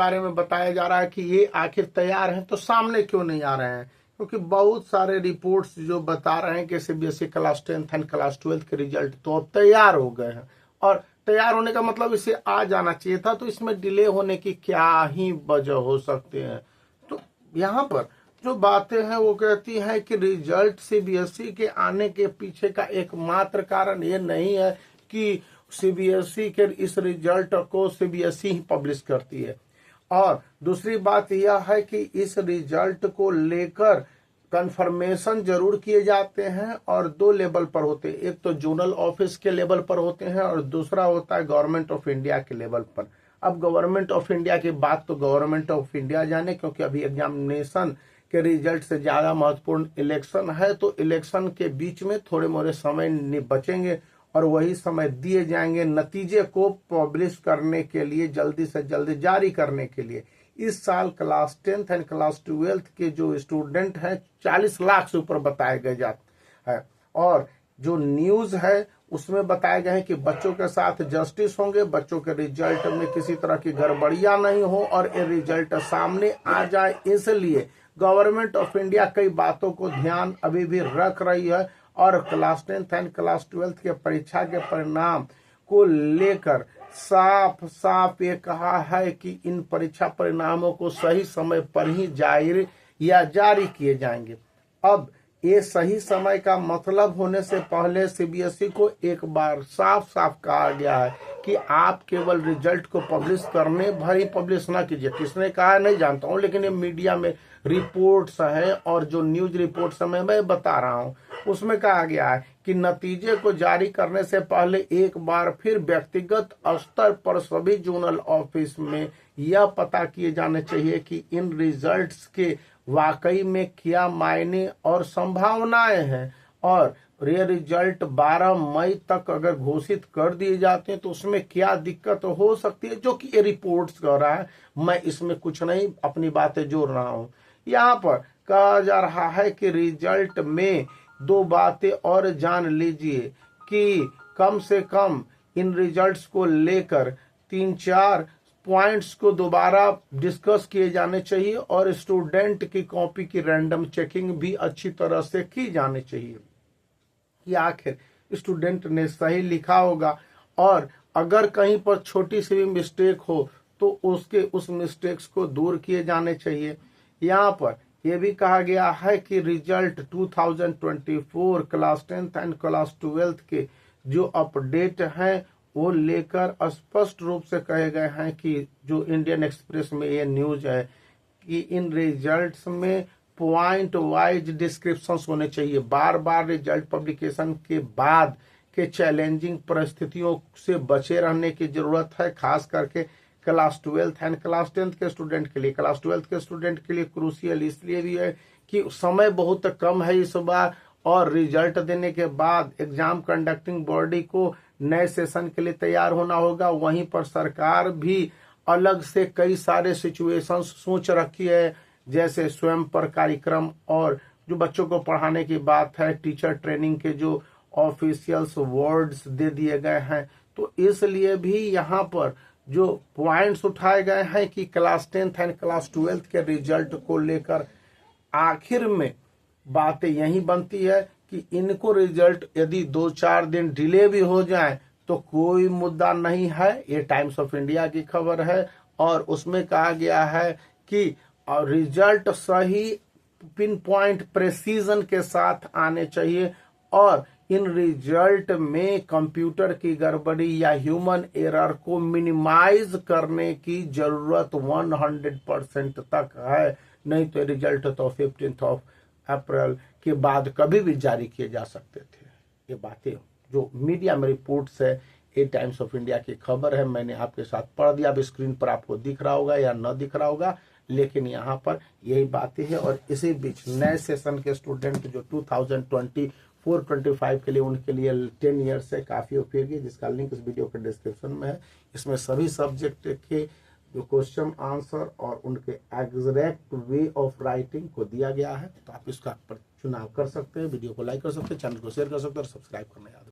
बारे में बताया जा रहा है कि ये आखिर तैयार हैं तो सामने क्यों नहीं आ रहे हैं, क्योंकि बहुत सारे रिपोर्ट्स जो बता रहे हैं कि CBSE class 10th and class 12th के रिजल्ट तो अब तैयार हो गए हैं, और तैयार होने का मतलब इसे आ जाना चाहिए था, तो इसमें डिले होने की क्या ही वजह हो सकते हैं। तो यहाँ पर जो बातें हैं वो कहती हैं कि रिजल्ट सीबीएसई के आने के पीछे का एकमात्र कारण ये नहीं है कि सीबीएसई के इस रिजल्ट को सीबीएसई ही पब्लिश करती है, और दूसरी बात यह है कि इस रिजल्ट को लेकर कंफर्मेशन जरूर किए जाते हैं और दो लेवल पर होते हैं, एक तो जोनल ऑफिस के लेवल पर होते हैं और दूसरा होता है गवर्नमेंट ऑफ इंडिया के लेवल पर। अब गवर्नमेंट ऑफ इंडिया की बात तो गवर्नमेंट ऑफ इंडिया जाने, क्योंकि अभी एग्जामिनेशन के रिजल्ट से ज्यादा महत्वपूर्ण इलेक्शन है, तो इलेक्शन के बीच में थोड़े मोड़े समय बचेंगे और वही समय दिए जाएंगे नतीजे को पब्लिश करने के लिए, जल्दी से जल्दी जारी करने के लिए। इस साल class 10th and class 12th के जो स्टूडेंट हैं 40 लाख से ऊपर बताए गए जाते हैं, और जो न्यूज है उसमें बताया गया है कि बच्चों के साथ जस्टिस होंगे, बच्चों के रिजल्ट में किसी तरह की गड़बड़ियां नहीं हो और ये रिजल्ट सामने आ जाए, इसलिए गवर्नमेंट ऑफ इंडिया कई बातों को ध्यान अभी भी रख रही है और class 10th and class 12th के परीक्षा के परिणाम को लेकर साफ साफ ये कहा है कि इन परीक्षा परिणामों को सही समय पर ही जारी किए जाएंगे। अब ये सही समय का मतलब होने से पहले सीबीएसई को एक बार साफ साफ कहा गया है कि आप केवल रिजल्ट को पब्लिश करने भर ही पब्लिश ना कीजिए। किसने कहा है नहीं जानता हूं, लेकिन ये मीडिया में रिपोर्ट्स हैं और जो न्यूज रिपोर्ट्स मैं बता रहा हूं उसमें कहा गया है कि नतीजे को जारी करने से पहले एक बार फिर व्यक्तिगत स्तर पर सभी जोनल ऑफिस में यह पता किए जाने चाहिए कि इन रिजल्ट्स के वाकई में क्या मायने और संभावनाएं हैं, और ये रिजल्ट 12 मई तक अगर घोषित कर दिए जाते हैं तो उसमें क्या दिक्कत हो सकती है, जो कि ये रिपोर्ट्स कह रहा है। मैं इसमें कुछ नहीं अपनी बातें जोड़ रहा हूं। यहाँ पर कहा जा रहा है कि रिजल्ट में दो बातें और जान लीजिए कि कम से कम इन रिजल्ट्स को लेकर 3-4 पॉइंट्स को दोबारा डिस्कस किए जाने चाहिए और स्टूडेंट की कॉपी की रैंडम चेकिंग भी अच्छी तरह से की जानी चाहिए कि आखिर स्टूडेंट ने सही लिखा होगा, और अगर कहीं पर छोटी सी भी मिस्टेक हो तो उस मिस्टेक्स को दूर किए जाने चाहिए। यहाँ पर यह भी कहा गया है कि result 2024 class 10th and class 12th के जो अपडेट हैं वो लेकर स्पष्ट रूप से कहे गए हैं कि जो इंडियन एक्सप्रेस में ये न्यूज है कि इन रिजल्ट्स में पॉइंट वाइज डिस्क्रिप्शंस होने चाहिए। बार बार रिजल्ट पब्लिकेशन के बाद के चैलेंजिंग परिस्थितियों से बचे रहने की जरूरत है, खास करके class 12th and class 10th के स्टूडेंट के लिए। क्लास 12th के स्टूडेंट के लिए क्रूशियल इसलिए भी है कि समय बहुत कम है इस बार, और रिजल्ट देने के बाद एग्जाम कंडक्टिंग बॉडी को नए सेशन के लिए तैयार होना होगा। वहीं पर सरकार भी अलग से कई सारे सिचुएशंस सोच रखी है, जैसे स्वयं पर कार्यक्रम, और जो बच्चों को पढ़ाने की बात है, टीचर ट्रेनिंग के जो ऑफिशियल्स वर्ड्स दे दिए गए हैं। तो इसलिए भी यहाँ पर जो पॉइंट्स उठाए गए हैं कि class 10th and class 12th के रिजल्ट को लेकर आखिर में बातें यही बनती है कि इनको रिजल्ट यदि 2-4 दिन डिले भी हो जाए तो कोई मुद्दा नहीं है। ये टाइम्स ऑफ इंडिया की खबर है और उसमें कहा गया है कि रिजल्ट सही पिन पॉइंट प्रेसीजन के साथ आने चाहिए, और इन रिजल्ट में कंप्यूटर की गड़बड़ी या ह्यूमन एरर को मिनिमाइज करने की जरूरत 100% तक है। नहीं तो रिजल्ट तो 15 अप्रैल के बाद कभी भी जारी किए जा सकते थे। ये बातें जो मीडिया में रिपोर्ट्स है, ये टाइम्स ऑफ इंडिया की खबर है, मैंने आपके साथ पढ़ दिया। अब स्क्रीन पर आपको दिख रहा होगा या न दिख रहा होगा, लेकिन यहाँ पर यही बातें हैं। और इसी बीच नए सेशन के स्टूडेंट जो 2024-25 के लिए, उनके लिए 10 ईयर्स से काफी उपयोगी है, जिसका लिंक इस वीडियो के डिस्क्रिप्शन में है। इसमें सभी सब्जेक्ट के जो क्वेश्चन आंसर और उनके एग्जैक्ट वे ऑफ राइटिंग को दिया गया है, तो आप इसका चुनाव कर सकते हैं। वीडियो को लाइक कर सकते हैं, चैनल को शेयर कर सकते हैं और सब्सक्राइब करना याद